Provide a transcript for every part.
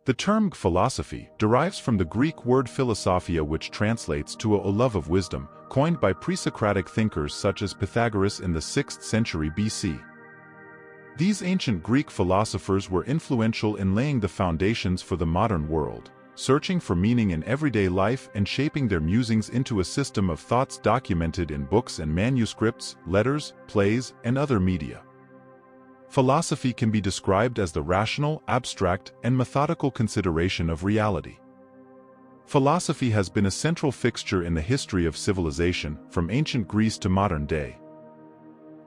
The term philosophy derives from the Greek word philosophia, which translates to a love of wisdom, coined by pre-Socratic thinkers such as Pythagoras in the 6th century BC. These ancient Greek philosophers were influential in laying the foundations for the modern world, searching for meaning in everyday life and shaping their musings into a system of thoughts documented in books and manuscripts, letters, plays, and other media. Philosophy can be described as the rational, abstract, and methodical consideration of reality. Philosophy has been a central fixture in the history of civilization, from ancient Greece to modern day.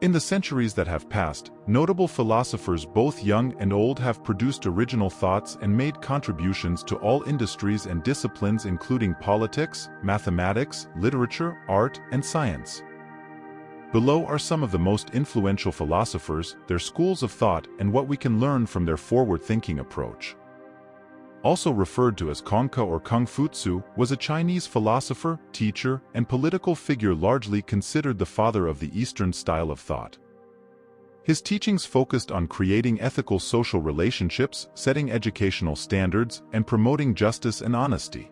In the centuries that have passed, notable philosophers both young and old have produced original thoughts and made contributions to all industries and disciplines including politics, mathematics, literature, art, and science. Below are some of the most influential philosophers, their schools of thought, and what we can learn from their forward-thinking approach. Also referred to as Kongke or Kung Fu, was a Chinese philosopher, teacher, and political figure largely considered the father of the Eastern style of thought. His teachings focused on creating ethical social relationships, setting educational standards, and promoting justice and honesty.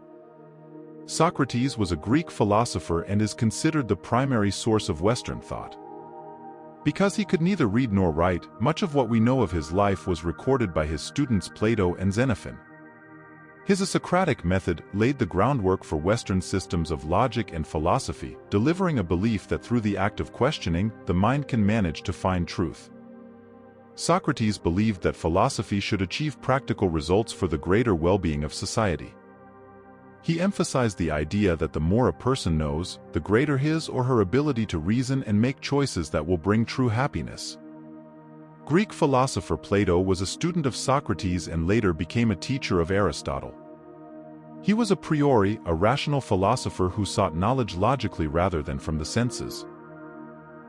Socrates was a Greek philosopher and is considered the primary source of Western thought. Because he could neither read nor write, much of what we know of his life was recorded by his students Plato and Xenophon. His Socratic method laid the groundwork for Western systems of logic and philosophy, delivering a belief that through the act of questioning, the mind can manage to find truth. Socrates believed that philosophy should achieve practical results for the greater well-being of society. He emphasized the idea that the more a person knows, the greater his or her ability to reason and make choices that will bring true happiness. Greek philosopher Plato was a student of Socrates and later became a teacher of Aristotle. He was a priori a rational philosopher who sought knowledge logically rather than from the senses.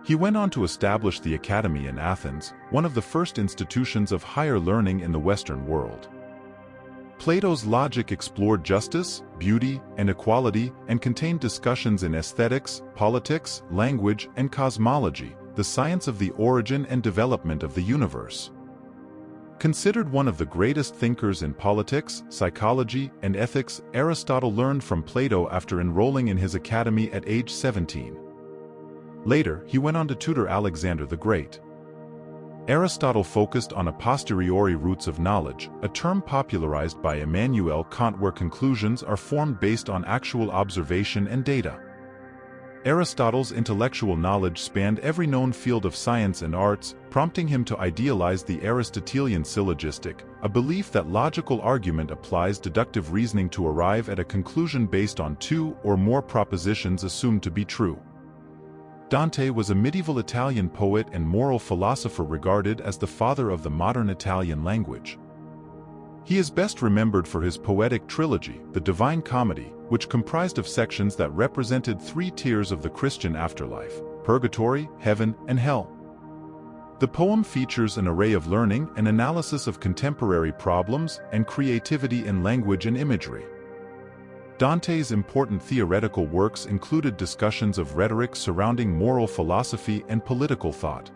He went on to establish the Academy in Athens, one of the first institutions of higher learning in the Western world. Plato's logic explored justice, beauty, and equality, and contained discussions in aesthetics, politics, language, and cosmology, the science of the origin and development of the universe. Considered one of the greatest thinkers in politics, psychology, and ethics, Aristotle learned from Plato after enrolling in his academy at age 17. Later, he went on to tutor Alexander the Great. Aristotle focused on a posteriori roots of knowledge, a term popularized by Immanuel Kant where conclusions are formed based on actual observation and data. Aristotle's intellectual knowledge spanned every known field of science and arts, prompting him to idealize the Aristotelian syllogistic, a belief that logical argument applies deductive reasoning to arrive at a conclusion based on two or more propositions assumed to be true. Dante was a medieval Italian poet and moral philosopher regarded as the father of the modern Italian language. He is best remembered for his poetic trilogy, the Divine Comedy, which comprised of sections that represented three tiers of the Christian afterlife: purgatory, heaven, and hell. The poem features an array of learning and analysis of contemporary problems and creativity in language and imagery. Dante's important theoretical works included discussions of rhetoric surrounding moral philosophy and political thought.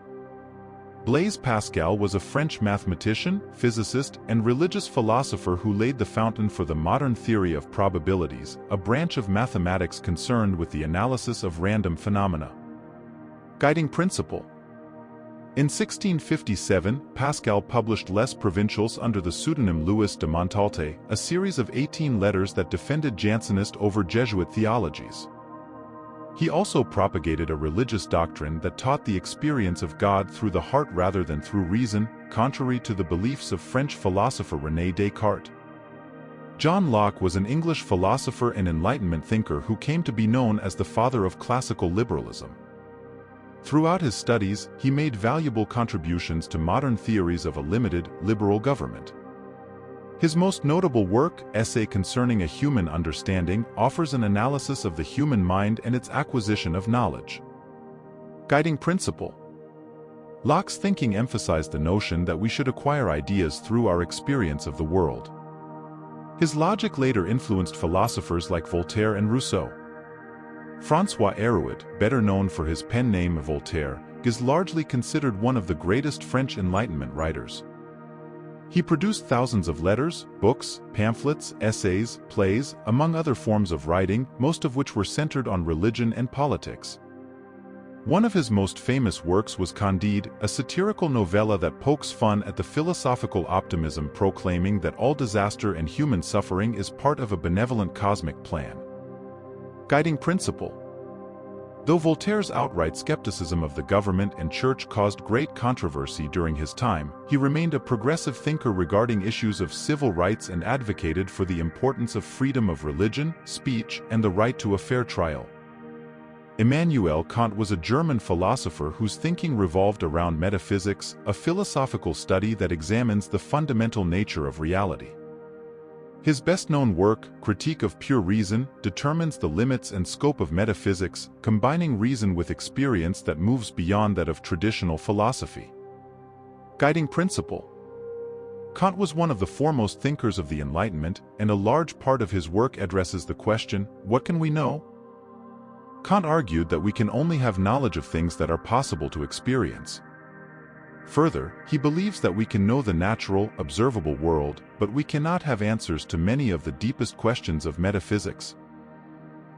Blaise Pascal was a French mathematician, physicist, and religious philosopher who laid the fountain for the modern theory of probabilities, a branch of mathematics concerned with the analysis of random phenomena. Guiding principle. In 1657, Pascal published Les Provinciales under the pseudonym Louis de Montalte, a series of 18 letters that defended Jansenist over Jesuit theologies. He also propagated a religious doctrine that taught the experience of God through the heart rather than through reason, contrary to the beliefs of French philosopher René Descartes. John Locke was an English philosopher and Enlightenment thinker who came to be known as the father of classical liberalism. Throughout his studies, he made valuable contributions to modern theories of a limited, liberal government. His most notable work, Essay Concerning a Human Understanding, offers an analysis of the human mind and its acquisition of knowledge. Guiding principle. Locke's thinking emphasized the notion that we should acquire ideas through our experience of the world. His logic later influenced philosophers like Voltaire and Rousseau. François Hérouet, better known for his pen name Voltaire, is largely considered one of the greatest French Enlightenment writers. He produced thousands of letters, books, pamphlets, essays, plays, among other forms of writing, most of which were centered on religion and politics. One of his most famous works was Candide, a satirical novella that pokes fun at the philosophical optimism proclaiming that all disaster and human suffering is part of a benevolent cosmic plan. Guiding principle. Though Voltaire's outright skepticism of the government and church caused great controversy during his time, he remained a progressive thinker regarding issues of civil rights and advocated for the importance of freedom of religion, speech, and the right to a fair trial. Immanuel Kant was a German philosopher whose thinking revolved around metaphysics, a philosophical study that examines the fundamental nature of reality. His best-known work, Critique of Pure Reason, determines the limits and scope of metaphysics, combining reason with experience that moves beyond that of traditional philosophy. Guiding principle. Kant was one of the foremost thinkers of the Enlightenment, and a large part of his work addresses the question, what can we know? Kant argued that we can only have knowledge of things that are possible to experience. Further, he believes that we can know the natural, observable world, but we cannot have answers to many of the deepest questions of metaphysics.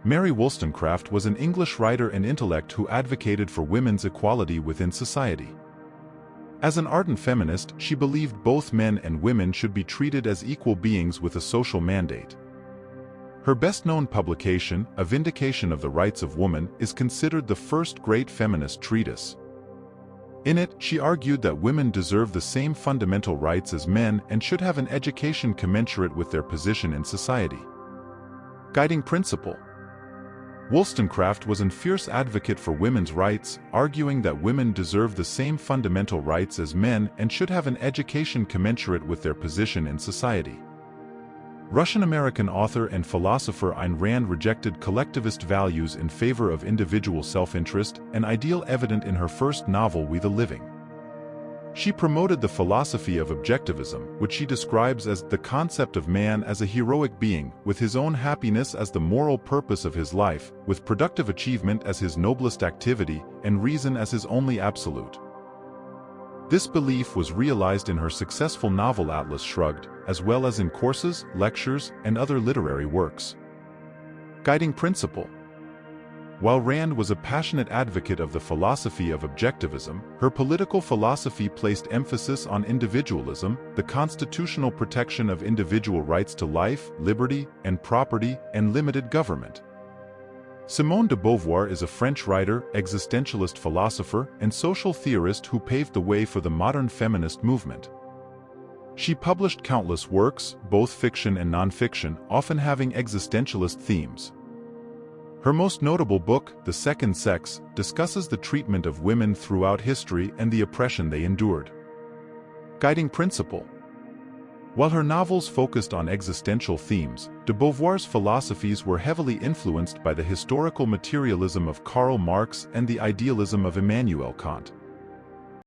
Mary Wollstonecraft was an English writer and intellect who advocated for women's equality within society. As an ardent feminist, she believed both men and women should be treated as equal beings with a social mandate. Her best-known publication, A Vindication of the Rights of Woman, is considered the first great feminist treatise. In it, she argued that women deserve the same fundamental rights as men and should have an education commensurate with their position in society. Guiding principle. Wollstonecraft was a fierce advocate for women's rights, arguing that women deserve the same fundamental rights as men and should have an education commensurate with their position in society. Russian-American author and philosopher Ayn Rand rejected collectivist values in favor of individual self-interest, an ideal evident in her first novel We the Living. She promoted the philosophy of objectivism, which she describes as the concept of man as a heroic being, with his own happiness as the moral purpose of his life, with productive achievement as his noblest activity, and reason as his only absolute. This belief was realized in her successful novel Atlas Shrugged, as well as in courses, lectures, and other literary works. Guiding principle. While Rand was a passionate advocate of the philosophy of objectivism, her political philosophy placed emphasis on individualism, the constitutional protection of individual rights to life, liberty, and property, and limited government. Simone de Beauvoir is a French writer, existentialist philosopher, and social theorist who paved the way for the modern feminist movement. She published countless works, both fiction and non-fiction, often having existentialist themes. Her most notable book, The Second Sex, discusses the treatment of women throughout history and the oppression they endured. Guiding principle. While her novels focused on existential themes, de Beauvoir's philosophies were heavily influenced by the historical materialism of Karl Marx and the idealism of Immanuel Kant.